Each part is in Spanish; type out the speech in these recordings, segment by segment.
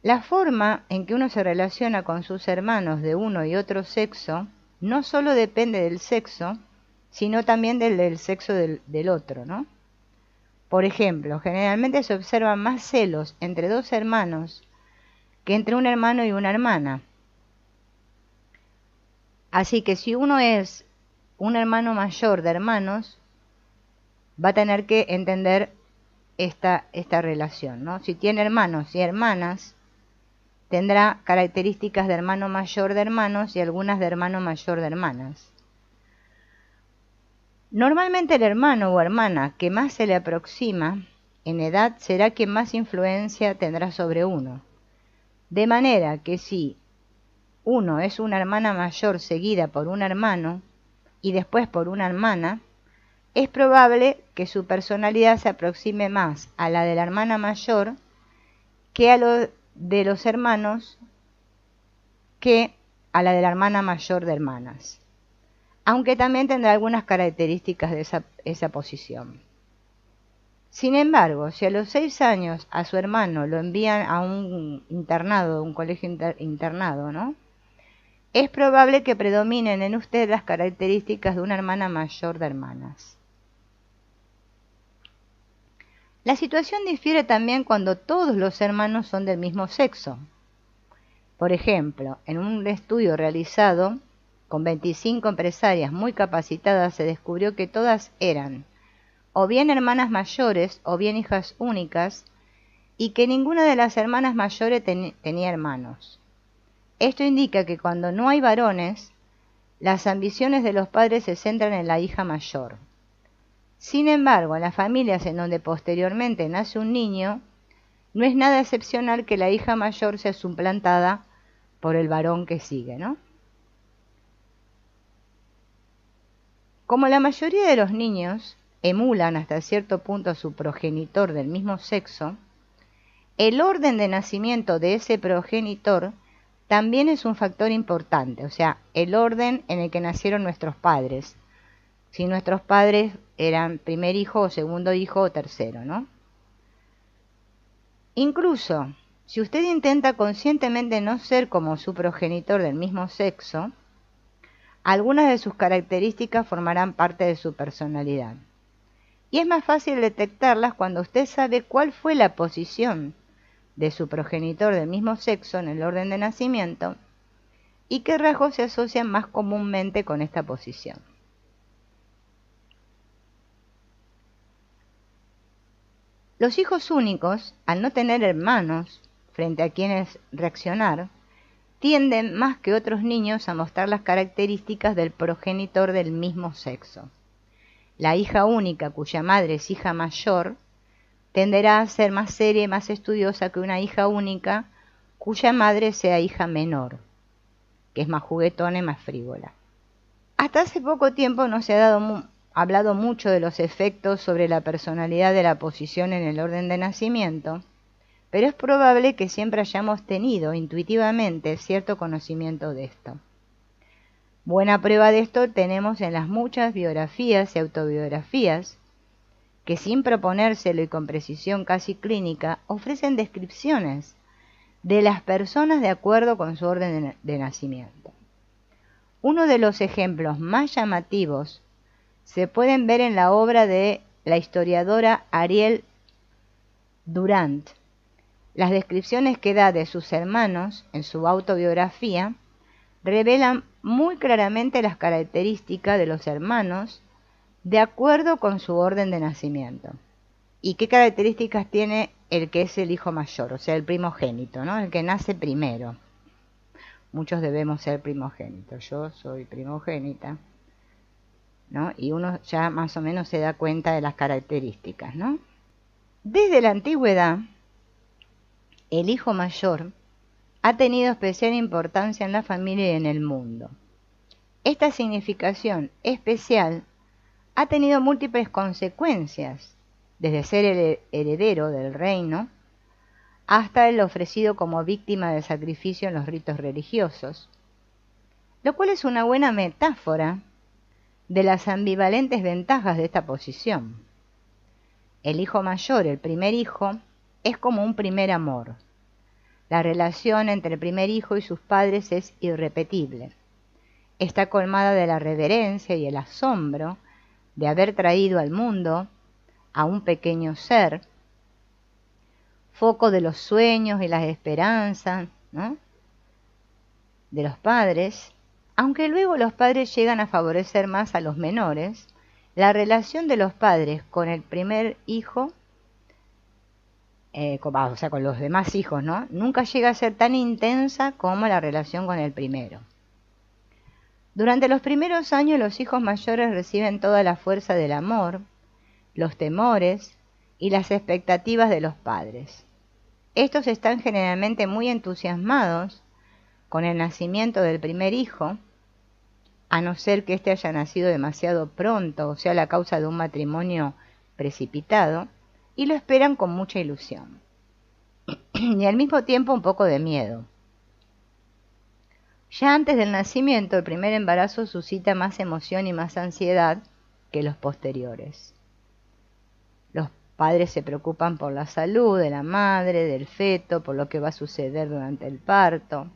La forma en que uno se relaciona con sus hermanos de uno y otro sexo no solo depende del sexo, sino también del sexo del otro, ¿no? Por ejemplo, generalmente se observan más celos entre dos hermanos que entre un hermano y una hermana. Así que si uno es un hermano mayor de hermanos, va a tener que entender esta relación, ¿no? Si tiene hermanos y hermanas, tendrá características de hermano mayor de hermanos y algunas de hermano mayor de hermanas. Normalmente el hermano o hermana que más se le aproxima en edad será quien más influencia tendrá sobre uno. De manera que si uno es una hermana mayor seguida por un hermano y después por una hermana, es probable que su personalidad se aproxime más a la de la hermana mayor que a lo de los hermanos que a la de la hermana mayor de hermanas, aunque también tendrá algunas características de esa posición. Sin embargo, si a los 6 años a su hermano lo envían a un internado, un colegio internado, ¿no? Es probable que predominen en usted las características de una hermana mayor de hermanas. La situación difiere también cuando todos los hermanos son del mismo sexo. Por ejemplo, en un estudio realizado con 25 empresarias muy capacitadas se descubrió que todas eran o bien hermanas mayores o bien hijas únicas y que ninguna de las hermanas mayores tenía hermanos. Esto indica que cuando no hay varones, las ambiciones de los padres se centran en la hija mayor. Sin embargo, en las familias en donde posteriormente nace un niño, no es nada excepcional que la hija mayor sea suplantada por el varón que sigue, ¿no? Como la mayoría de los niños emulan hasta cierto punto a su progenitor del mismo sexo, el orden de nacimiento de ese progenitor también es un factor importante, o sea, el orden en el que nacieron nuestros padres. Si nuestros padres eran primer hijo o segundo hijo o tercero, ¿no? Incluso, si usted intenta conscientemente no ser como su progenitor del mismo sexo, algunas de sus características formarán parte de su personalidad. Y es más fácil detectarlas cuando usted sabe cuál fue la posición de su progenitor del mismo sexo en el orden de nacimiento y qué rasgos se asocian más comúnmente con esta posición. Los hijos únicos, al no tener hermanos frente a quienes reaccionar, tienden más que otros niños a mostrar las características del progenitor del mismo sexo. La hija única, cuya madre es hija mayor, tenderá a ser más seria y más estudiosa que una hija única cuya madre sea hija menor, que es más juguetona y más frívola. Hasta hace poco tiempo no se ha hablado mucho de los efectos sobre la personalidad de la posición en el orden de nacimiento, pero es probable que siempre hayamos tenido intuitivamente cierto conocimiento de esto. Buena prueba de esto tenemos en las muchas biografías y autobiografías que sin proponérselo y con precisión casi clínica ofrecen descripciones de las personas de acuerdo con su orden de nacimiento. Uno de los ejemplos más llamativos se pueden ver en la obra de la historiadora Ariel Durant. Las descripciones que da de sus hermanos en su autobiografía revelan muy claramente las características de los hermanos de acuerdo con su orden de nacimiento. ¿Y qué características tiene el que es el hijo mayor, o sea, el primogénito, ¿no? El que nace primero. Muchos debemos ser primogénitos. Yo soy primogénita, ¿no? Y uno ya más o menos se da cuenta de las características, ¿no? Desde la antigüedad, el hijo mayor ha tenido especial importancia en la familia y en el mundo. Esta significación especial ha tenido múltiples consecuencias, desde ser el heredero del reino hasta el ofrecido como víctima de sacrificio en los ritos religiosos, lo cual es una buena metáfora de las ambivalentes ventajas de esta posición. El hijo mayor, el primer hijo, es como un primer amor. La relación entre el primer hijo y sus padres es irrepetible. Está colmada de la reverencia y el asombro de haber traído al mundo a un pequeño ser, foco de los sueños y las esperanzas, ¿no?, de los padres. Aunque luego los padres llegan a favorecer más a los menores, la relación de los padres con el primer hijo, o sea, con los demás hijos, ¿no?, nunca llega a ser tan intensa como la relación con el primero. Durante los primeros años los hijos mayores reciben toda la fuerza del amor, los temores y las expectativas de los padres. Estos están generalmente muy entusiasmados con el nacimiento del primer hijo, a no ser que éste haya nacido demasiado pronto, o sea, la causa de un matrimonio precipitado, y lo esperan con mucha ilusión. Y al mismo tiempo un poco de miedo. Ya antes del nacimiento, el primer embarazo suscita más emoción y más ansiedad que los posteriores. Los padres se preocupan por la salud de la madre, del feto, por lo que va a suceder durante el parto.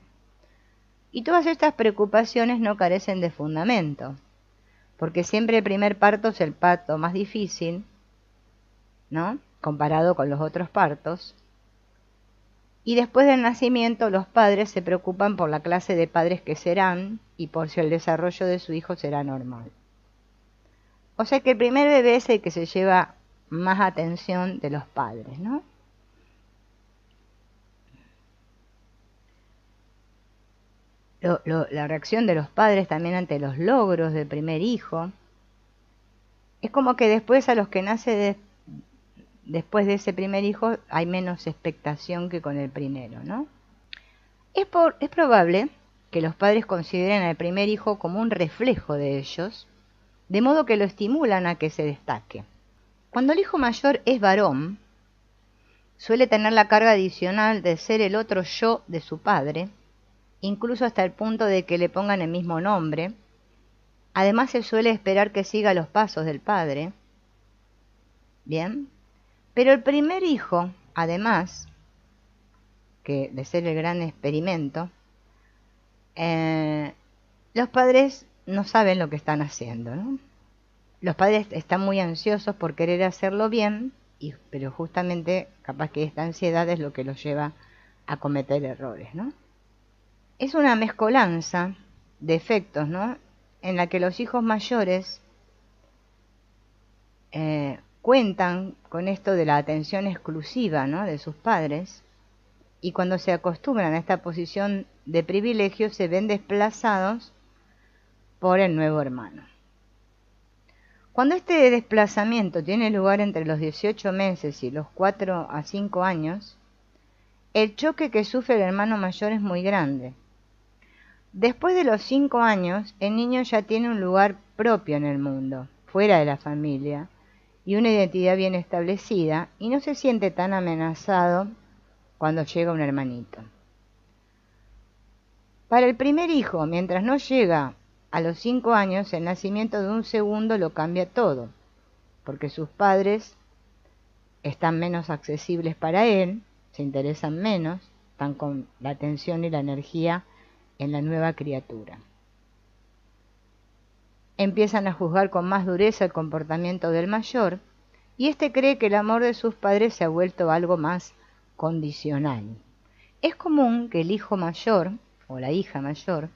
Y todas estas preocupaciones no carecen de fundamento, porque siempre el primer parto es el parto más difícil, ¿no?, comparado con los otros partos. Y después del nacimiento los padres se preocupan por la clase de padres que serán y por si el desarrollo de su hijo será normal. O sea que el primer bebé es el que se lleva más atención de los padres, ¿no? La reacción de los padres también ante los logros del primer hijo es como que después a los que nace después de ese primer hijo hay menos expectación que con el primero, ¿no? Es probable que los padres consideren al primer hijo como un reflejo de ellos, de modo que lo estimulan a que se destaque. Cuando el hijo mayor es varón, suele tener la carga adicional de ser el otro yo de su padre, incluso hasta el punto de que le pongan el mismo nombre. Además se suele esperar que siga los pasos del padre. Bien, pero el primer hijo, además que de ser el gran experimento, los padres no saben lo que están haciendo, ¿no? Los padres están muy ansiosos por querer hacerlo bien, pero justamente capaz que esta ansiedad es lo que los lleva a cometer errores, ¿no? Es una mezcolanza de efectos, ¿no?, en la que los hijos mayores cuentan con esto de la atención exclusiva, ¿no?, de sus padres, y cuando se acostumbran a esta posición de privilegio se ven desplazados por el nuevo hermano. Cuando este desplazamiento tiene lugar entre los 18 meses y los 4 a 5 años, el choque que sufre el hermano mayor es muy grande. Después de los 5 años, el niño ya tiene un lugar propio en el mundo, fuera de la familia, y una identidad bien establecida, y no se siente tan amenazado cuando llega un hermanito. Para el primer hijo, mientras no llega a los 5 años, el nacimiento de un segundo lo cambia todo, porque sus padres están menos accesibles para él, se interesan menos, están con la atención y la energía en la nueva criatura. Empiezan a juzgar con más dureza el comportamiento del mayor, y éste cree que el amor de sus padres se ha vuelto algo más condicional. Es común que el hijo mayor, o la hija mayor,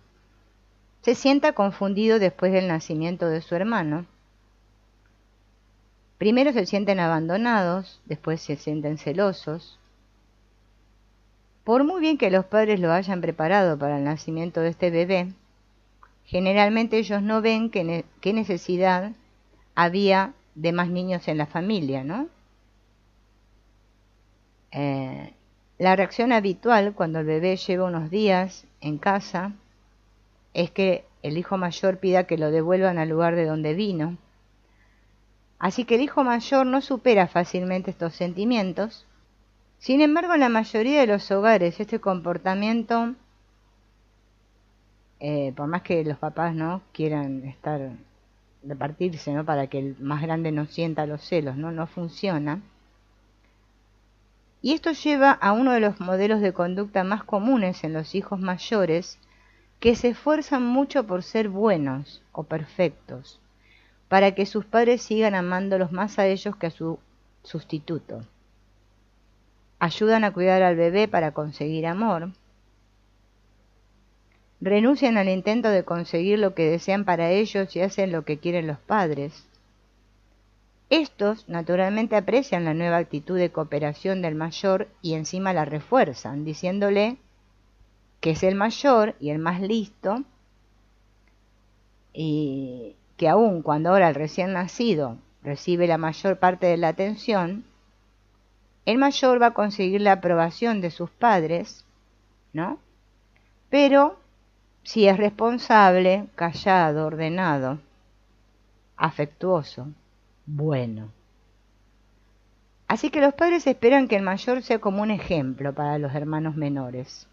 se sienta confundido después del nacimiento de su hermano. Primero se sienten abandonados, después se sienten celosos. Por muy bien que los padres lo hayan preparado para el nacimiento de este bebé, generalmente ellos no ven qué necesidad había de más niños en la familia, ¿no? La reacción habitual cuando el bebé lleva unos días en casa es que el hijo mayor pida que lo devuelvan al lugar de donde vino. Así que el hijo mayor no supera fácilmente estos sentimientos. Sin embargo, en la mayoría de los hogares este comportamiento, por más que los papás no quieran repartirse, ¿no?, para que el más grande no sienta los celos, no funciona. Y esto lleva a uno de los modelos de conducta más comunes en los hijos mayores, que se esfuerzan mucho por ser buenos o perfectos, para que sus padres sigan amándolos más a ellos que a su sustituto. Ayudan a cuidar al bebé para conseguir amor. Renuncian al intento de conseguir lo que desean para ellos y hacen lo que quieren los padres. Estos, naturalmente, aprecian la nueva actitud de cooperación del mayor y encima la refuerzan, diciéndole que es el mayor y el más listo, y que aun cuando ahora el recién nacido recibe la mayor parte de la atención, el mayor va a conseguir la aprobación de sus padres, ¿no? Pero si es responsable, callado, ordenado, afectuoso, bueno. Así que los padres esperan que el mayor sea como un ejemplo para los hermanos menores.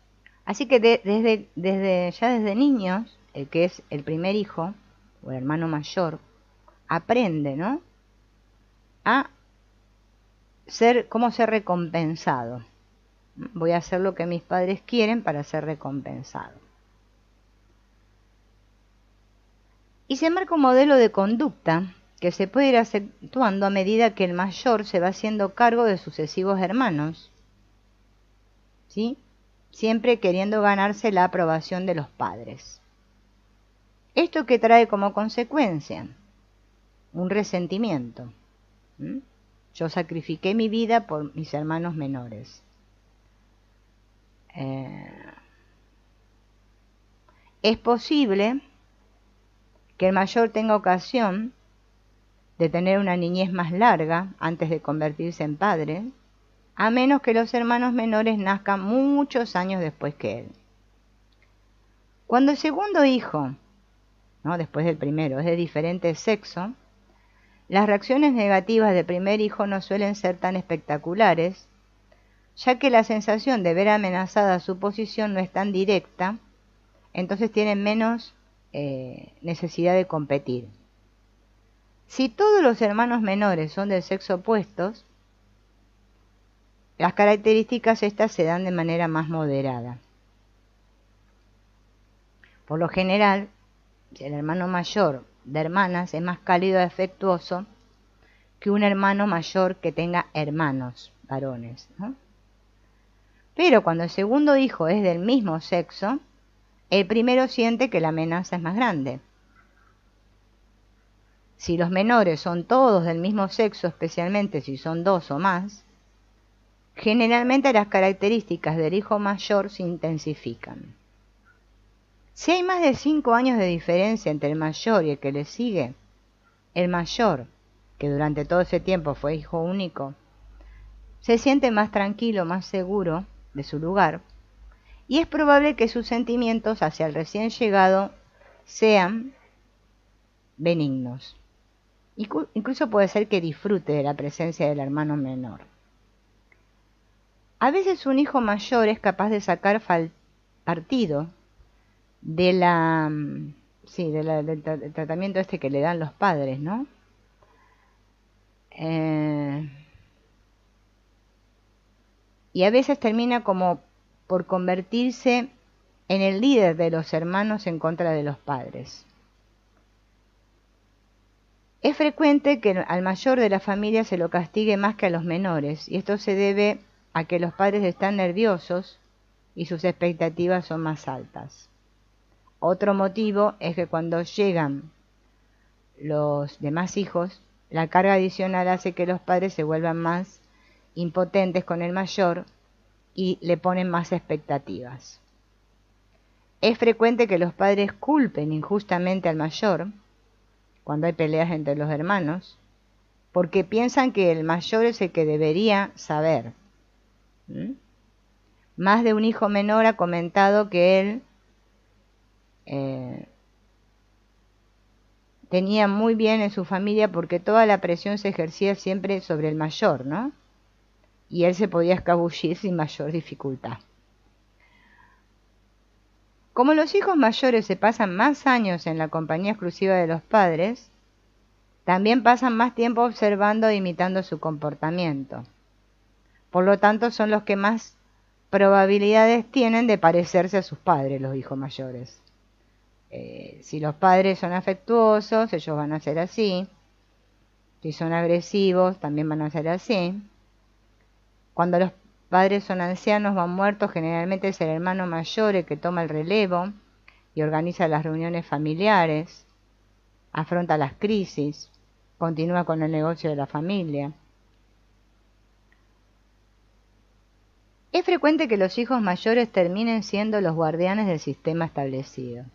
Así que desde niños, el que es el primer hijo, o el hermano mayor, aprende, ¿no?, a cómo ser recompensado. Voy a hacer lo que mis padres quieren para ser recompensado. Y se marca un modelo de conducta que se puede ir acentuando a medida que el mayor se va haciendo cargo de sucesivos hermanos, ¿sí?, siempre queriendo ganarse la aprobación de los padres. ¿Esto qué trae como consecuencia? Un resentimiento. Yo sacrifiqué mi vida por mis hermanos menores. Es posible que el mayor tenga ocasión de tener una niñez más larga antes de convertirse en padre, a menos que los hermanos menores nazcan muchos años después que él. Cuando el segundo hijo, ¿no?, después del primero, es de diferente sexo, las reacciones negativas del primer hijo no suelen ser tan espectaculares, ya que la sensación de ver amenazada su posición no es tan directa, entonces tienen menos necesidad de competir. Si todos los hermanos menores son del sexo opuesto, las características estas se dan de manera más moderada. Por lo general, si el hermano mayor de hermanas es más cálido y afectuoso que un hermano mayor que tenga hermanos varones, ¿no? Pero cuando el segundo hijo es del mismo sexo, el primero siente que la amenaza es más grande. Si los menores son todos del mismo sexo, especialmente si son 2 o más, generalmente las características del hijo mayor se intensifican. Si hay más de 5 años de diferencia entre el mayor y el que le sigue, el mayor, que durante todo ese tiempo fue hijo único, se siente más tranquilo, más seguro de su lugar, y es probable que sus sentimientos hacia el recién llegado sean benignos. Incluso puede ser que disfrute de la presencia del hermano menor. A veces un hijo mayor es capaz de sacar partido del tratamiento este que le dan los padres, ¿no? Y a veces termina como por convertirse en el líder de los hermanos en contra de los padres. Es frecuente que al mayor de la familia se lo castigue más que a los menores, y esto se debe a que los padres están nerviosos y sus expectativas son más altas. Otro motivo es que cuando llegan los demás hijos, la carga adicional hace que los padres se vuelvan más impotentes con el mayor y le ponen más expectativas. Es frecuente que los padres culpen injustamente al mayor cuando hay peleas entre los hermanos, porque piensan que el mayor es el que debería saber. Más de un hijo menor ha comentado que él tenía muy bien en su familia porque toda la presión se ejercía siempre sobre el mayor, ¿no? Y él se podía escabullir sin mayor dificultad. Como los hijos mayores se pasan más años en la compañía exclusiva de los padres, también pasan más tiempo observando e imitando su comportamiento. Por lo tanto, son los que más probabilidades tienen de parecerse a sus padres, los hijos mayores. Si los padres son afectuosos, ellos van a ser así. Si son agresivos, también van a ser así. Cuando los padres son ancianos, van muertos, generalmente es el hermano mayor el que toma el relevo y organiza las reuniones familiares, afronta las crisis, continúa con el negocio de la familia. Es frecuente que los hijos mayores terminen siendo los guardianes del sistema establecido.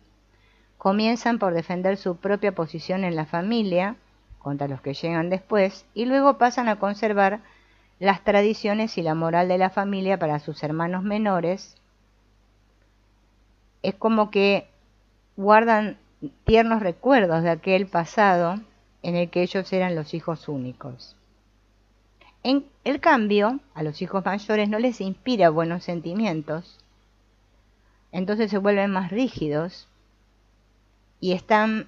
Comienzan por defender su propia posición en la familia contra los que llegan después y luego pasan a conservar las tradiciones y la moral de la familia para sus hermanos menores. Es como que guardan tiernos recuerdos de aquel pasado en el que ellos eran los hijos únicos. En el cambio, a los hijos mayores no les inspira buenos sentimientos, entonces se vuelven más rígidos y están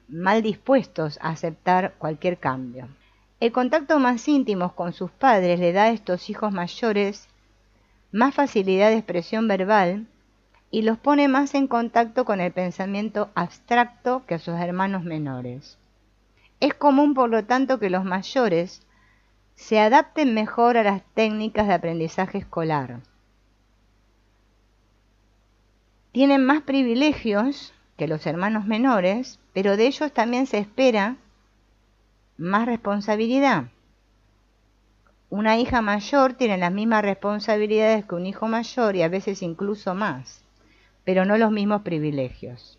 mal dispuestos a aceptar cualquier cambio. El contacto más íntimo con sus padres le da a estos hijos mayores más facilidad de expresión verbal y los pone más en contacto con el pensamiento abstracto que a sus hermanos menores. Es común, por lo tanto, que los mayores se adapten mejor a las técnicas de aprendizaje escolar. Tienen más privilegios que los hermanos menores, pero de ellos también se espera más responsabilidad. Una hija mayor tiene las mismas responsabilidades que un hijo mayor y a veces incluso más, pero no los mismos privilegios.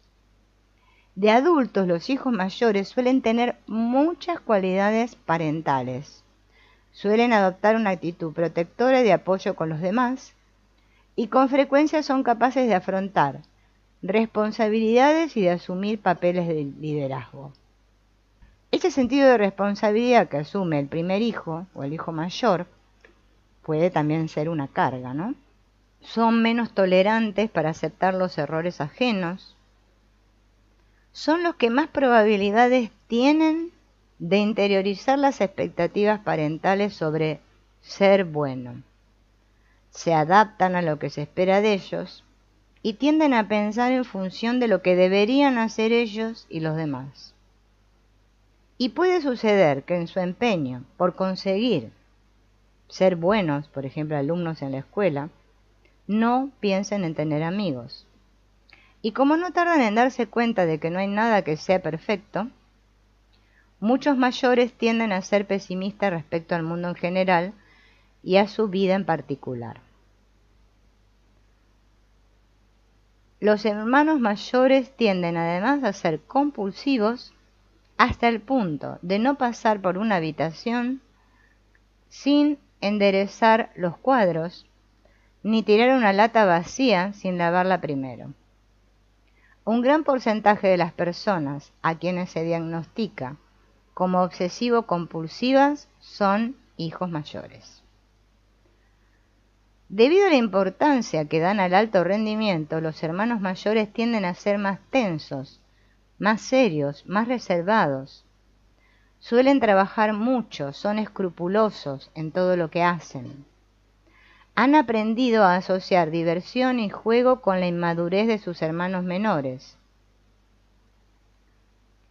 De adultos, los hijos mayores suelen tener muchas cualidades parentales. Suelen adoptar una actitud protectora y de apoyo con los demás, y con frecuencia son capaces de afrontar responsabilidades y de asumir papeles de liderazgo. Este sentido de responsabilidad que asume el primer hijo o el hijo mayor puede también ser una carga, ¿no? Son menos tolerantes para aceptar los errores ajenos. Son los que más probabilidades tienen de interiorizar las expectativas parentales sobre ser bueno. Se adaptan a lo que se espera de ellos y tienden a pensar en función de lo que deberían hacer ellos y los demás. Y puede suceder que en su empeño por conseguir ser buenos, por ejemplo, alumnos en la escuela, no piensen en tener amigos. Y como no tardan en darse cuenta de que no hay nada que sea perfecto, muchos mayores tienden a ser pesimistas respecto al mundo en general y a su vida en particular. Los hermanos mayores tienden además a ser compulsivos hasta el punto de no pasar por una habitación sin enderezar los cuadros, ni tirar una lata vacía sin lavarla primero. Un gran porcentaje de las personas a quienes se diagnostica como obsesivo-compulsivas son hijos mayores. Debido a la importancia que dan al alto rendimiento, los hermanos mayores tienden a ser más tensos, más serios, más reservados. Suelen trabajar mucho, son escrupulosos en todo lo que hacen. Han aprendido a asociar diversión y juego con la inmadurez de sus hermanos menores.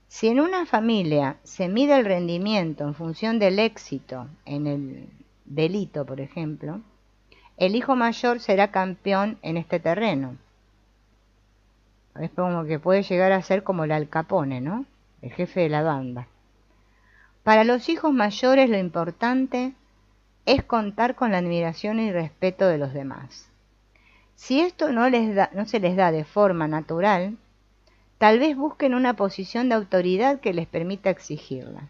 Si en una familia se mide el rendimiento en función del éxito en el delito, por ejemplo, el hijo mayor será campeón en este terreno. Es como que puede llegar a ser como el Al Capone, ¿no? El jefe de la banda. Para los hijos mayores lo importante es contar con la admiración y respeto de los demás. Si esto no se les da de forma natural, tal vez busquen una posición de autoridad que les permita exigirla.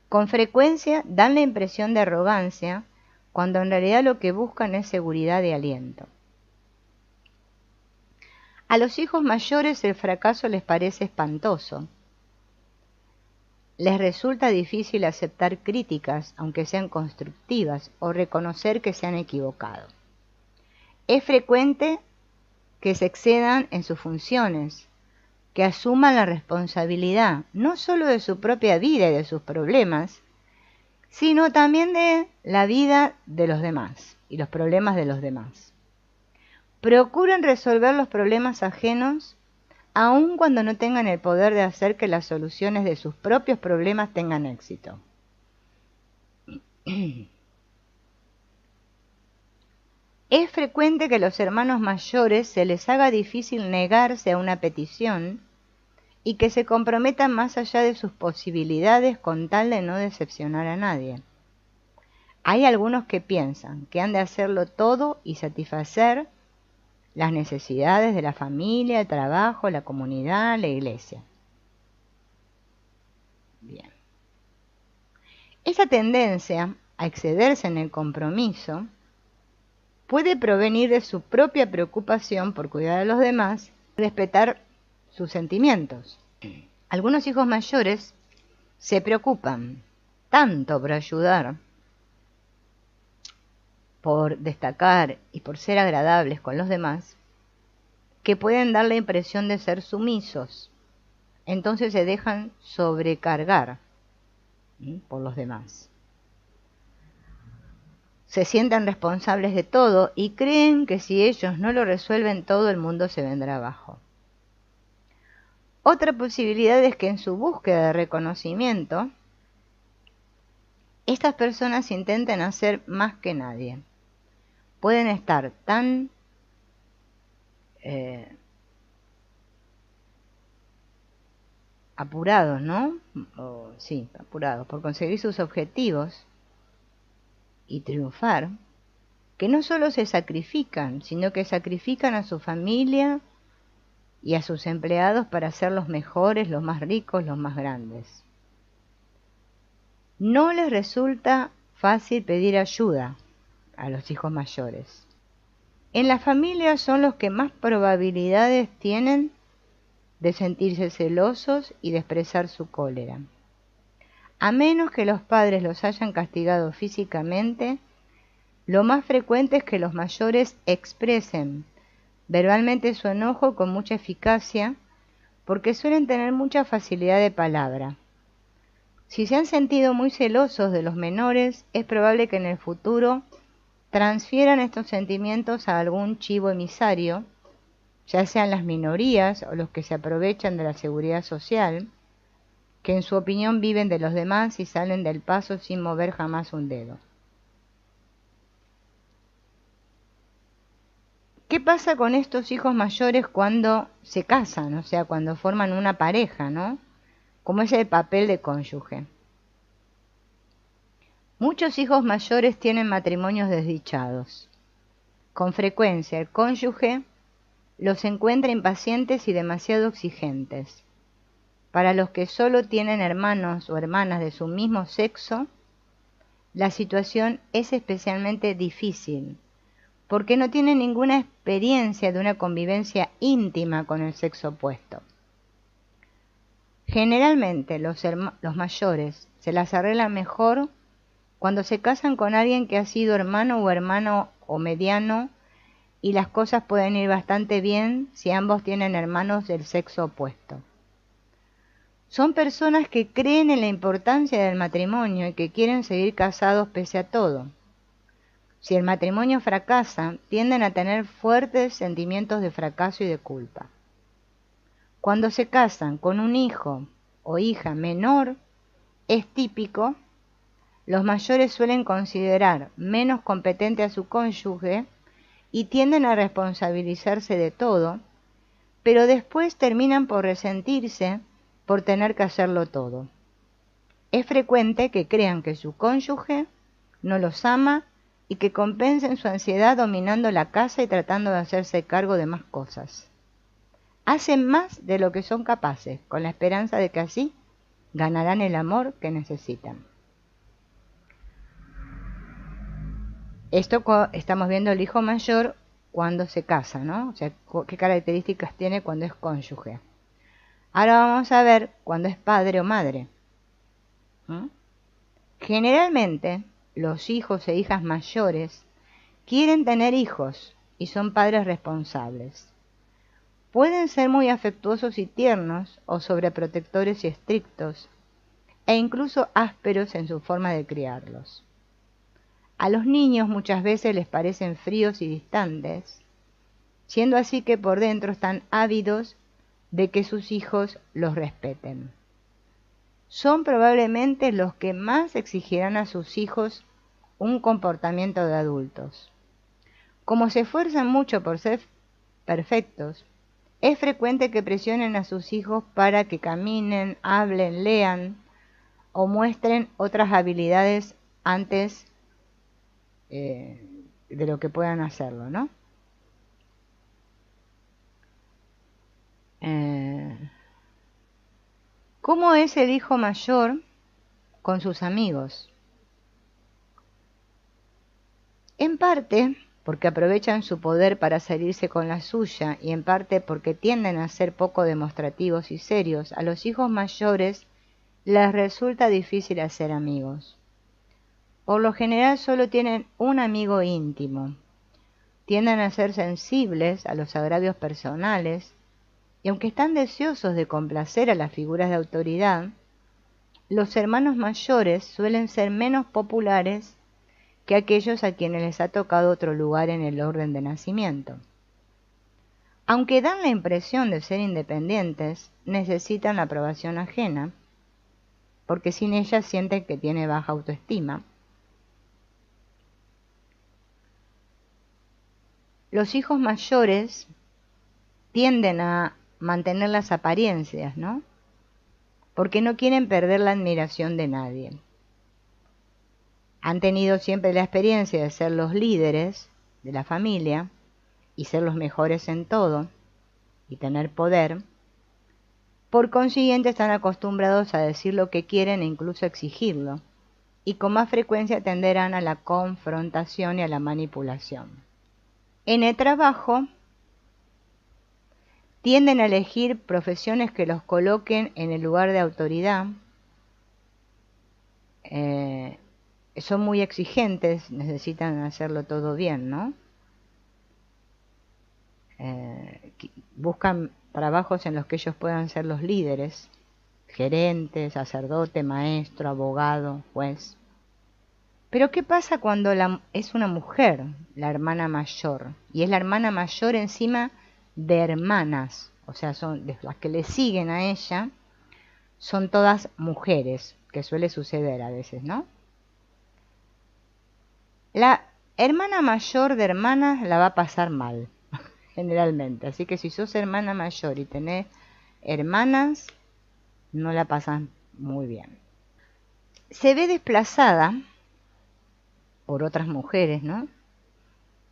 Con frecuencia dan la impresión de arrogancia, cuando en realidad lo que buscan es seguridad y aliento. A los hijos mayores el fracaso les parece espantoso. Les resulta difícil aceptar críticas, aunque sean constructivas, o reconocer que se han equivocado. Es frecuente que se excedan en sus funciones, que asuman la responsabilidad no solo de su propia vida y de sus problemas, sino también de la vida de los demás y los problemas de los demás. Procuren resolver los problemas ajenos aun cuando no tengan el poder de hacer que las soluciones de sus propios problemas tengan éxito. Es frecuente que a los hermanos mayores se les haga difícil negarse a una petición y que se comprometan más allá de sus posibilidades con tal de no decepcionar a nadie. Hay algunos que piensan que han de hacerlo todo y satisfacer las necesidades de la familia, el trabajo, la comunidad, la iglesia. Bien. Esa tendencia a excederse en el compromiso puede provenir de su propia preocupación por cuidar a los demás y respetar sus sentimientos. Algunos hijos mayores se preocupan tanto por ayudar, por destacar y por ser agradables con los demás, que pueden dar la impresión de ser sumisos. Entonces se dejan sobrecargar por los demás. Se sienten responsables de todo y creen que si ellos no lo resuelven todo, el mundo se vendrá abajo. Otra posibilidad es que en su búsqueda de reconocimiento, estas personas intenten hacer más que nadie. Pueden estar tan apurados, ¿no? Sí, apurados por conseguir sus objetivos y triunfar, que no solo se sacrifican, sino que sacrifican a su familia y a sus empleados para ser los mejores, los más ricos, los más grandes. No les resulta fácil pedir ayuda a los hijos mayores. En la familia son los que más probabilidades tienen de sentirse celosos y de expresar su cólera. A menos que los padres los hayan castigado físicamente, lo más frecuente es que los mayores expresen verbalmente su enojo con mucha eficacia, porque suelen tener mucha facilidad de palabra. Si se han sentido muy celosos de los menores, es probable que en el futuro transfieran estos sentimientos a algún chivo emisario, ya sean las minorías o los que se aprovechan de la seguridad social, que en su opinión viven de los demás y salen del paso sin mover jamás un dedo. ¿Qué pasa con estos hijos mayores cuando se casan? O sea, cuando forman una pareja, ¿no? ¿Cómo es el papel de cónyuge? Muchos hijos mayores tienen matrimonios desdichados. Con frecuencia el cónyuge los encuentra impacientes y demasiado exigentes. Para los que solo tienen hermanos o hermanas de su mismo sexo, la situación es especialmente difícil, porque no tienen ninguna experiencia de una convivencia íntima con el sexo opuesto. Generalmente los mayores se las arreglan mejor cuando se casan con alguien que ha sido hermano o mediano, y las cosas pueden ir bastante bien si ambos tienen hermanos del sexo opuesto. Son personas que creen en la importancia del matrimonio y que quieren seguir casados pese a todo. Si el matrimonio fracasa, tienden a tener fuertes sentimientos de fracaso y de culpa. Cuando se casan con un hijo o hija menor, es típico, los mayores suelen considerar menos competente a su cónyuge y tienden a responsabilizarse de todo, pero después terminan por resentirse por tener que hacerlo todo. Es frecuente que crean que su cónyuge no los ama y que compensen su ansiedad dominando la casa y tratando de hacerse cargo de más cosas. Hacen más de lo que son capaces, con la esperanza de que así ganarán el amor que necesitan. Esto estamos viendo el hijo mayor cuando se casa, ¿no? O sea, qué características tiene cuando es cónyuge. Ahora vamos a ver cuando es padre o madre. Generalmente, los hijos e hijas mayores quieren tener hijos y son padres responsables. Pueden ser muy afectuosos y tiernos o sobreprotectores y estrictos, e incluso ásperos en su forma de criarlos. A los niños muchas veces les parecen fríos y distantes, siendo así que por dentro están ávidos de que sus hijos los respeten. Son probablemente los que más exigirán a sus hijos un comportamiento de adultos. Como se esfuerzan mucho por ser perfectos, es frecuente que presionen a sus hijos para que caminen, hablen, lean o muestren otras habilidades antes de lo que puedan hacerlo, ¿no? ¿Cómo es el hijo mayor con sus amigos? En parte porque aprovechan su poder para salirse con la suya y en parte porque tienden a ser poco demostrativos y serios, a los hijos mayores les resulta difícil hacer amigos. Por lo general solo tienen un amigo íntimo. Tienden a ser sensibles a los agravios personales y aunque están deseosos de complacer a las figuras de autoridad, los hermanos mayores suelen ser menos populares que aquellos a quienes les ha tocado otro lugar en el orden de nacimiento. Aunque dan la impresión de ser independientes, necesitan la aprobación ajena, porque sin ella sienten que tiene baja autoestima. Los hijos mayores tienden a mantener las apariencias, ¿no? Porque no quieren perder la admiración de nadie. Han tenido siempre la experiencia de ser los líderes de la familia y ser los mejores en todo y tener poder. Por consiguiente están acostumbrados a decir lo que quieren e incluso exigirlo, y con más frecuencia tenderán a la confrontación y a la manipulación. En el trabajo tienden a elegir profesiones que los coloquen en el lugar de autoridad. Son muy exigentes, necesitan hacerlo todo bien, ¿no? Buscan trabajos en los que ellos puedan ser los líderes, gerente, sacerdote, maestro, abogado, juez. Pero ¿qué pasa cuando es una mujer, la hermana mayor? Y es la hermana mayor encima de hermanas, o sea, son de las que le siguen a ella, son todas mujeres, que suele suceder a veces, ¿no? La hermana mayor de hermanas la va a pasar mal, generalmente. Así que si sos hermana mayor y tenés hermanas, no la pasan muy bien. Se ve desplazada por otras mujeres, ¿no?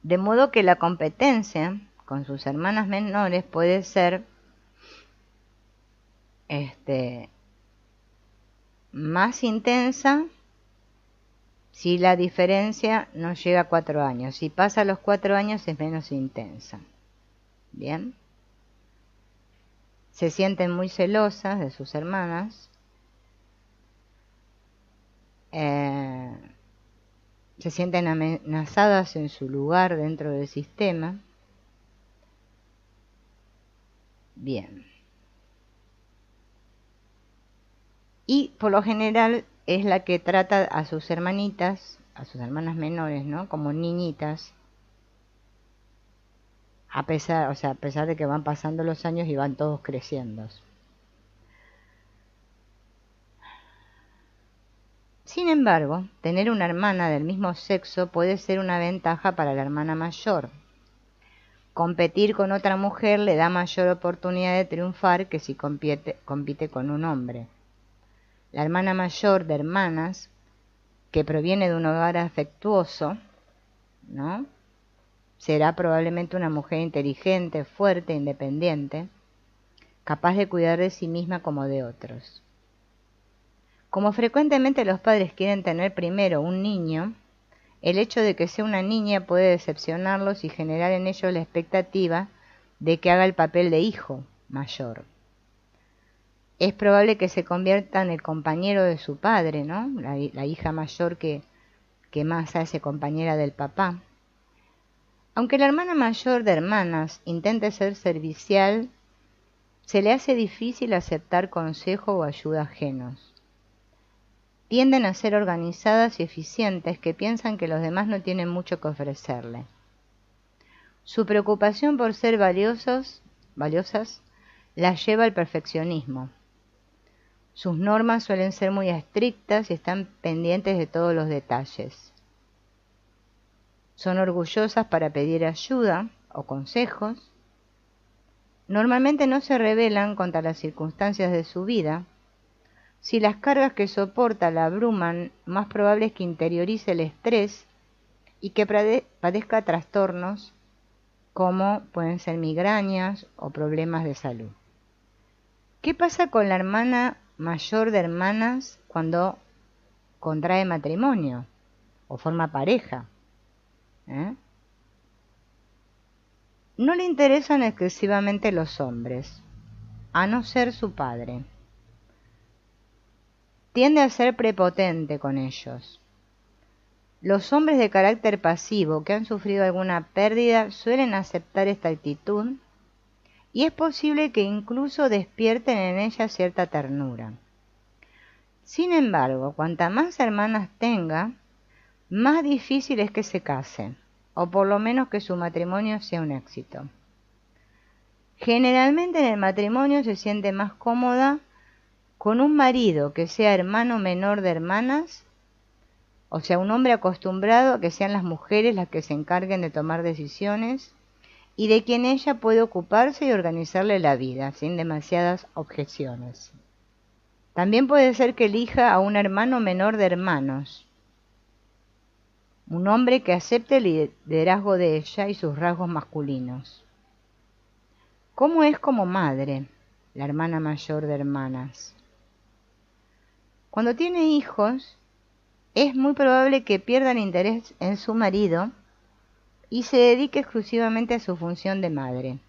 De modo que la competencia con sus hermanas menores puede ser más intensa si la diferencia no llega a 4 años. Si pasa los 4 años es menos intensa. Bien. Se sienten muy celosas de sus hermanas. Se sienten amenazadas en su lugar dentro del sistema. Bien. Y por lo general es la que trata a sus hermanitas, a sus hermanas menores, ¿no? Como niñitas. A pesar de que van pasando los años y van todos creciendo. Sin embargo, tener una hermana del mismo sexo puede ser una ventaja para la hermana mayor. Competir con otra mujer le da mayor oportunidad de triunfar que si compite con un hombre. La hermana mayor de hermanas, que proviene de un hogar afectuoso, ¿no? Será probablemente una mujer inteligente, fuerte, independiente, capaz de cuidar de sí misma como de otros. Como frecuentemente los padres quieren tener primero un niño, el hecho de que sea una niña puede decepcionarlos y generar en ellos la expectativa de que haga el papel de hijo mayor. Es probable que se convierta en el compañero de su padre, ¿no? La hija mayor que más hace compañera del papá. Aunque la hermana mayor de hermanas intente ser servicial, se le hace difícil aceptar consejo o ayuda ajenos. Tienden a ser organizadas y eficientes que piensan que los demás no tienen mucho que ofrecerle. Su preocupación por ser valiosas las lleva al perfeccionismo. Sus normas suelen ser muy estrictas y están pendientes de todos los detalles. Son orgullosas para pedir ayuda o consejos. Normalmente no se rebelan contra las circunstancias de su vida. Si las cargas que soporta la abruman, más probable es que interiorice el estrés y que padezca trastornos como pueden ser migrañas o problemas de salud. ¿Qué pasa con la hermana mayor de hermanas cuando contrae matrimonio o forma pareja? No le interesan excesivamente los hombres, a no ser su padre. Tiende a ser prepotente con ellos. Los hombres de carácter pasivo que han sufrido alguna pérdida suelen aceptar esta actitud y es posible que incluso despierten en ella cierta ternura. Sin embargo, cuanta más hermanas tenga, más difícil es que se case, o por lo menos que su matrimonio sea un éxito. Generalmente en el matrimonio se siente más cómoda con un marido que sea hermano menor de hermanas, o sea, un hombre acostumbrado a que sean las mujeres las que se encarguen de tomar decisiones y de quien ella puede ocuparse y organizarle la vida sin demasiadas objeciones. También puede ser que elija a un hermano menor de hermanos, un hombre que acepte el liderazgo de ella y sus rasgos masculinos. ¿Cómo es como madre, la hermana mayor de hermanas? Cuando tiene hijos, es muy probable que pierda el interés en su marido y se dedique exclusivamente a su función de madre.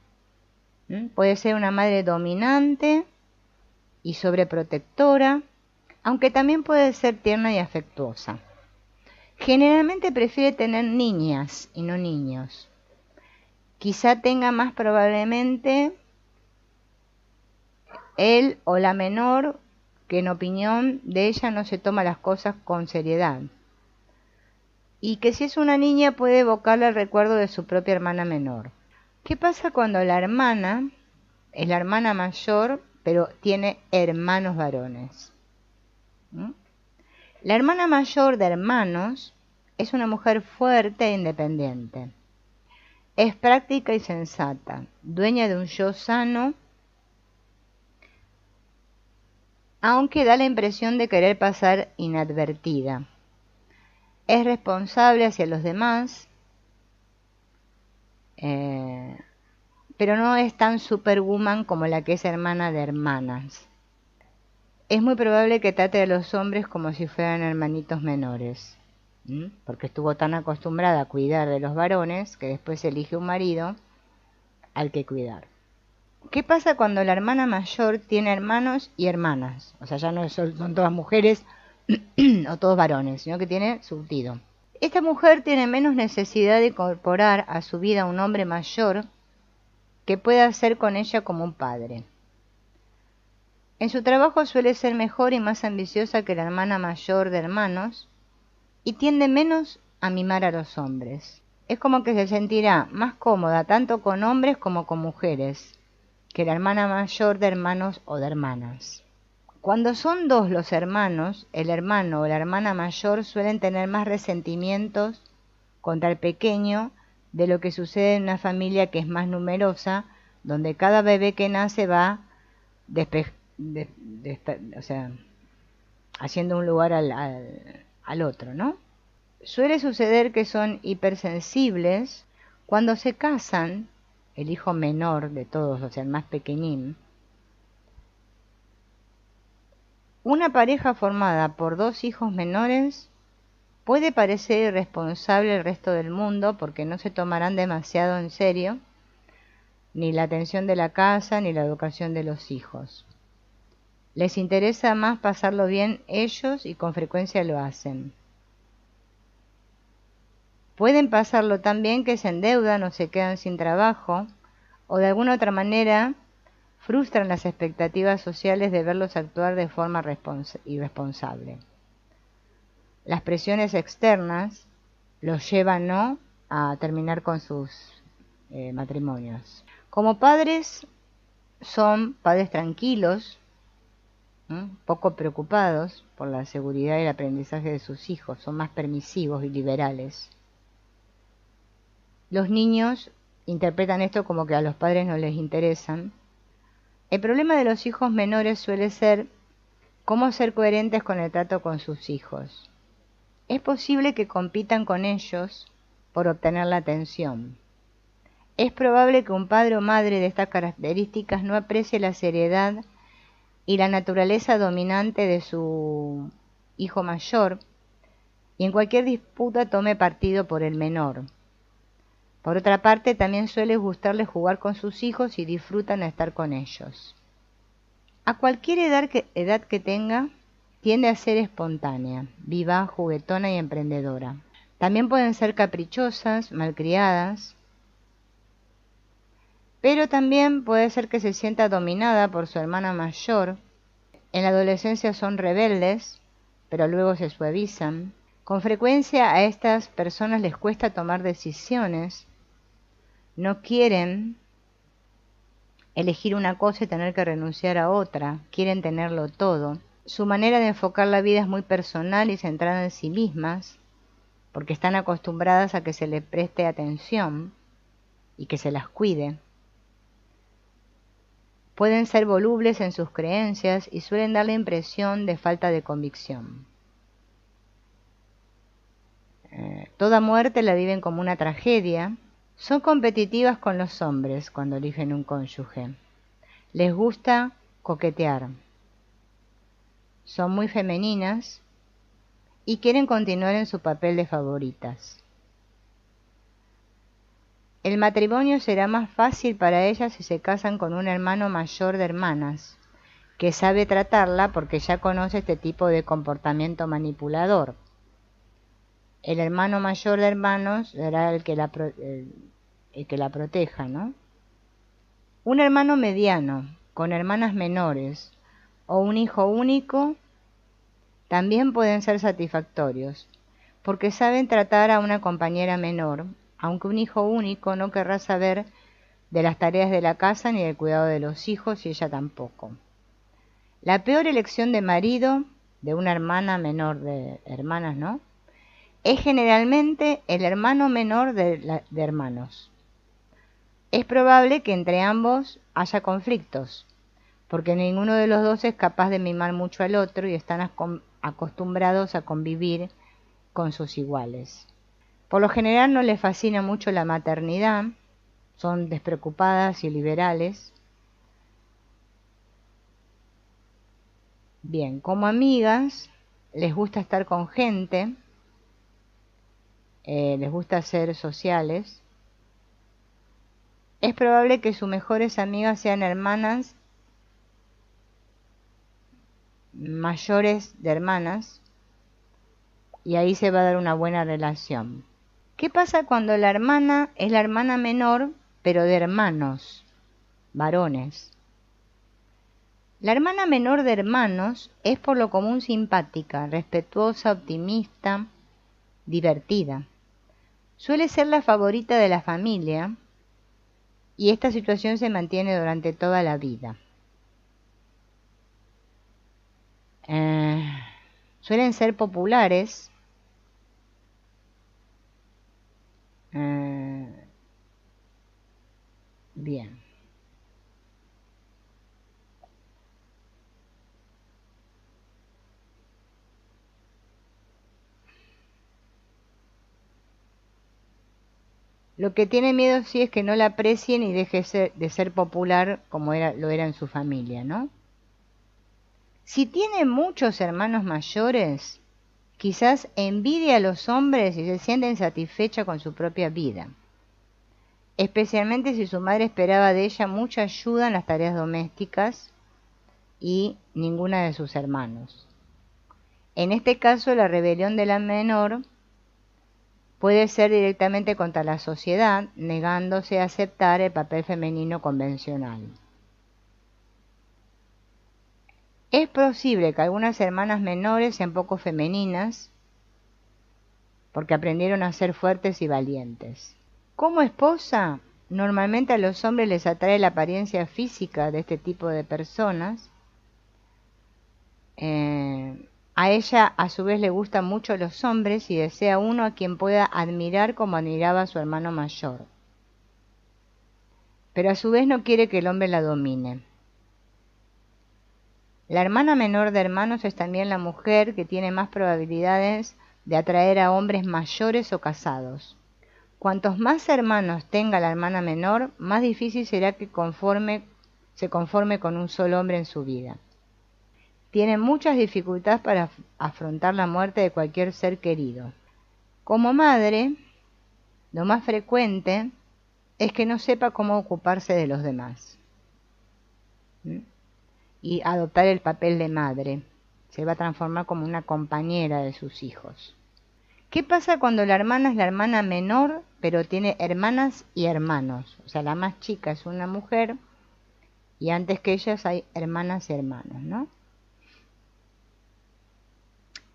Puede ser una madre dominante y sobreprotectora, aunque también puede ser tierna y afectuosa. Generalmente prefiere tener niñas y no niños. Quizá tenga más probablemente él o la menor que en opinión de ella no se toma las cosas con seriedad. Y que si es una niña puede evocarle el recuerdo de su propia hermana menor. ¿Qué pasa cuando la hermana es la hermana mayor, pero tiene hermanos varones? La hermana mayor de hermanos es una mujer fuerte e independiente. Es práctica y sensata, dueña de un yo sano, aunque da la impresión de querer pasar inadvertida. Es responsable hacia los demás, pero no es tan superwoman como la que es hermana de hermanas. Es muy probable que trate a los hombres como si fueran hermanitos menores, porque estuvo tan acostumbrada a cuidar de los varones que después elige un marido al que cuidar. ¿Qué pasa cuando la hermana mayor tiene hermanos y hermanas? O sea, ya no son todas mujeres o todos varones, sino que tiene surtido. Esta mujer tiene menos necesidad de incorporar a su vida a un hombre mayor que pueda ser con ella como un padre. En su trabajo suele ser mejor y más ambiciosa que la hermana mayor de hermanos y tiende menos a mimar a los hombres. Es como que se sentirá más cómoda tanto con hombres como con mujeres que la hermana mayor de hermanos o de hermanas. Cuando son dos los hermanos, el hermano o la hermana mayor suelen tener más resentimientos contra el pequeño de lo que sucede en una familia que es más numerosa, donde cada bebé que nace va haciendo un lugar al otro, ¿no? Suele suceder que son hipersensibles. Cuando se casan, el hijo menor de todos, o sea, el más pequeñín, una pareja formada por dos hijos menores puede parecer irresponsable al resto del mundo porque no se tomarán demasiado en serio ni la atención de la casa ni la educación de los hijos. Les interesa más pasarlo bien ellos y con frecuencia lo hacen. Pueden pasarlo tan bien que se endeudan o se quedan sin trabajo o de alguna otra manera frustran las expectativas sociales de verlos actuar de forma irresponsable. las presiones externas los llevan, ¿no?, a terminar con sus matrimonios. Como padres, son padres tranquilos, poco preocupados por la seguridad y el aprendizaje de sus hijos, son más permisivos y liberales. Los niños interpretan esto como que a los padres no les interesan. El problema de los hijos menores suele ser cómo ser coherentes con el trato con sus hijos. Es posible que compitan con ellos por obtener la atención. Es probable que un padre o madre de estas características no aprecie la seriedad y la naturaleza dominante de su hijo mayor y en cualquier disputa tome partido por el menor. Por otra parte, también suele gustarle jugar con sus hijos y disfrutan estar con ellos. A cualquier edad que tenga, tiende a ser espontánea, viva, juguetona y emprendedora. También pueden ser caprichosas, malcriadas, pero también puede ser que se sienta dominada por su hermana mayor. En la adolescencia son rebeldes, pero luego se suavizan. Con frecuencia a estas personas les cuesta tomar decisiones, no quieren elegir una cosa y tener que renunciar a otra, quieren tenerlo todo. Su manera de enfocar la vida es muy personal y centrada en sí mismas, porque están acostumbradas a que se les preste atención y que se las cuide. Pueden ser volubles en sus creencias y suelen dar la impresión de falta de convicción. Toda muerte la viven como una tragedia. Son competitivas con los hombres cuando eligen un cónyuge. Les gusta coquetear. Son muy femeninas y quieren continuar en su papel de favoritas. El matrimonio será más fácil para ellas si se casan con un hermano mayor de hermanas, que sabe tratarla porque ya conoce este tipo de comportamiento manipulador. El hermano mayor de hermanos será el que la proteja, ¿no? Un hermano mediano, con hermanas menores, o un hijo único, también pueden ser satisfactorios, porque saben tratar a una compañera menor, aunque un hijo único no querrá saber de las tareas de la casa ni del cuidado de los hijos, y ella tampoco. La peor elección de marido de una hermana menor de hermanas, ¿no?, es generalmente el hermano menor de hermanos. Es probable que entre ambos haya conflictos, porque ninguno de los dos es capaz de mimar mucho al otro y están acostumbrados a convivir con sus iguales. Por lo general no les fascina mucho la maternidad, son despreocupadas y liberales. Bien, como amigas, les gusta estar con gente, les gusta ser sociales. Es probable que sus mejores amigas sean hermanas mayores de hermanas, y ahí se va a dar una buena relación. ¿Qué pasa cuando la hermana es la hermana menor, pero de hermanos varones? La hermana menor de hermanos es por lo común simpática, respetuosa, optimista, divertida. Suele ser la favorita de la familia y esta situación se mantiene durante toda la vida. Suelen ser populares. Bien. Lo que tiene miedo sí es que no la aprecien y deje de ser popular como lo era en su familia, ¿no? Si tiene muchos hermanos mayores, quizás envidia a los hombres y se siente insatisfecha con su propia vida, especialmente si su madre esperaba de ella mucha ayuda en las tareas domésticas y ninguna de sus hermanos. En este caso, la rebelión de la menor puede ser directamente contra la sociedad, negándose a aceptar el papel femenino convencional. Es posible que algunas hermanas menores sean poco femeninas porque aprendieron a ser fuertes y valientes. Como esposa, normalmente a los hombres les atrae la apariencia física de este tipo de personas. A ella a su vez le gustan mucho los hombres y desea uno a quien pueda admirar como admiraba a su hermano mayor. Pero a su vez no quiere que el hombre la domine. La hermana menor de hermanos es también la mujer que tiene más probabilidades de atraer a hombres mayores o casados. Cuantos más hermanos tenga la hermana menor, más difícil será que se conforme con un solo hombre en su vida. Tiene muchas dificultades para afrontar la muerte de cualquier ser querido. Como madre, lo más frecuente es que no sepa cómo ocuparse de los demás. Y adoptar el papel de madre. Se va a transformar como una compañera de sus hijos. ¿Qué pasa cuando la hermana es la hermana menor, pero tiene hermanas y hermanos? O sea, la más chica es una mujer y antes que ellas hay hermanas y hermanos, ¿no?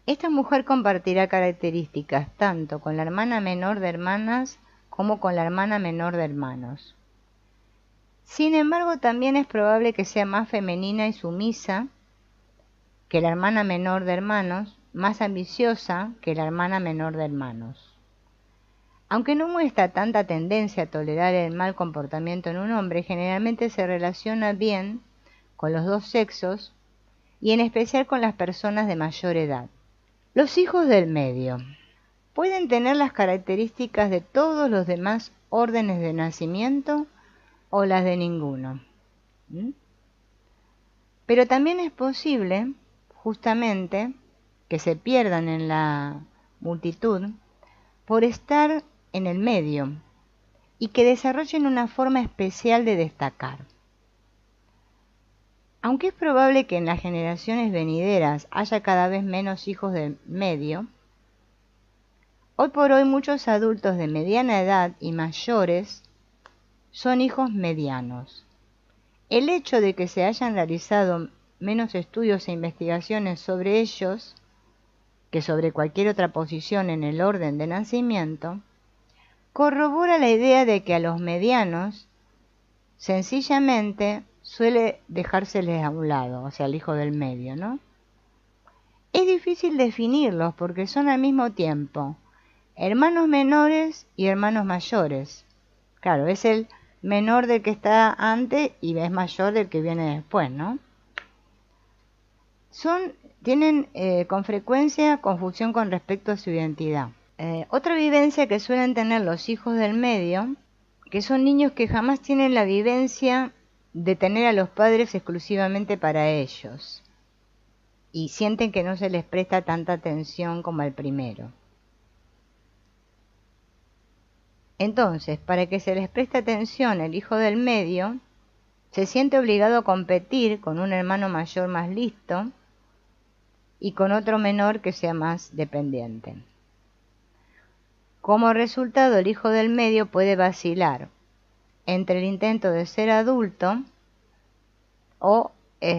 Esta mujer compartirá características tanto con la hermana menor de hermanas como con la hermana menor de hermanos. Sin embargo, también es probable que sea más femenina y sumisa que la hermana menor de hermanos, más ambiciosa que la hermana menor de hermanos. Aunque no muestra tanta tendencia a tolerar el mal comportamiento en un hombre, generalmente se relaciona bien con los dos sexos y en especial con las personas de mayor edad. Los hijos del medio pueden tener las características de todos los demás órdenes de nacimiento o las de ninguno. Pero también es posible, justamente, que se pierdan en la multitud por estar en el medio y que desarrollen una forma especial de destacar. Aunque es probable que en las generaciones venideras haya cada vez menos hijos del medio, hoy por hoy muchos adultos de mediana edad y mayores son hijos medianos. El hecho de que se hayan realizado menos estudios e investigaciones sobre ellos que sobre cualquier otra posición en el orden de nacimiento, corrobora la idea de que a los medianos sencillamente suele dejárseles a un lado, o sea, el hijo del medio, ¿no? Es difícil definirlos porque son al mismo tiempo hermanos menores y hermanos mayores. Claro, es el menor del que está antes y es mayor del que viene después, ¿no? Tienen con frecuencia confusión con respecto a su identidad. Otra vivencia que suelen tener los hijos del medio, que son niños que jamás tienen la vivencia de tener a los padres exclusivamente para ellos y sienten que no se les presta tanta atención como al primero. Entonces, para que se les preste atención el hijo del medio, se siente obligado a competir con un hermano mayor más listo y con otro menor que sea más dependiente. Como resultado, el hijo del medio puede vacilar entre el intento de ser adulto o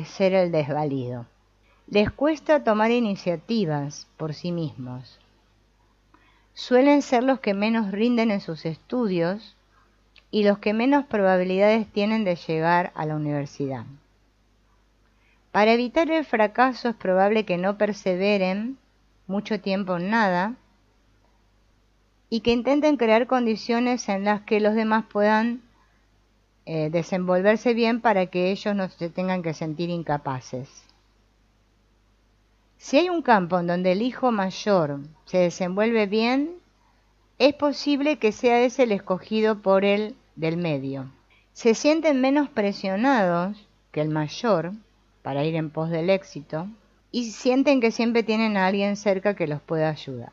ser el desvalido. Les cuesta tomar iniciativas por sí mismos. Suelen ser los que menos rinden en sus estudios y los que menos probabilidades tienen de llegar a la universidad. Para evitar el fracaso es probable que no perseveren mucho tiempo en nada y que intenten crear condiciones en las que los demás puedan desenvolverse bien para que ellos no se tengan que sentir incapaces. Si hay un campo en donde el hijo mayor se desenvuelve bien, es posible que sea ese el escogido por el del medio. Se sienten menos presionados que el mayor para ir en pos del éxito y sienten que siempre tienen a alguien cerca que los pueda ayudar.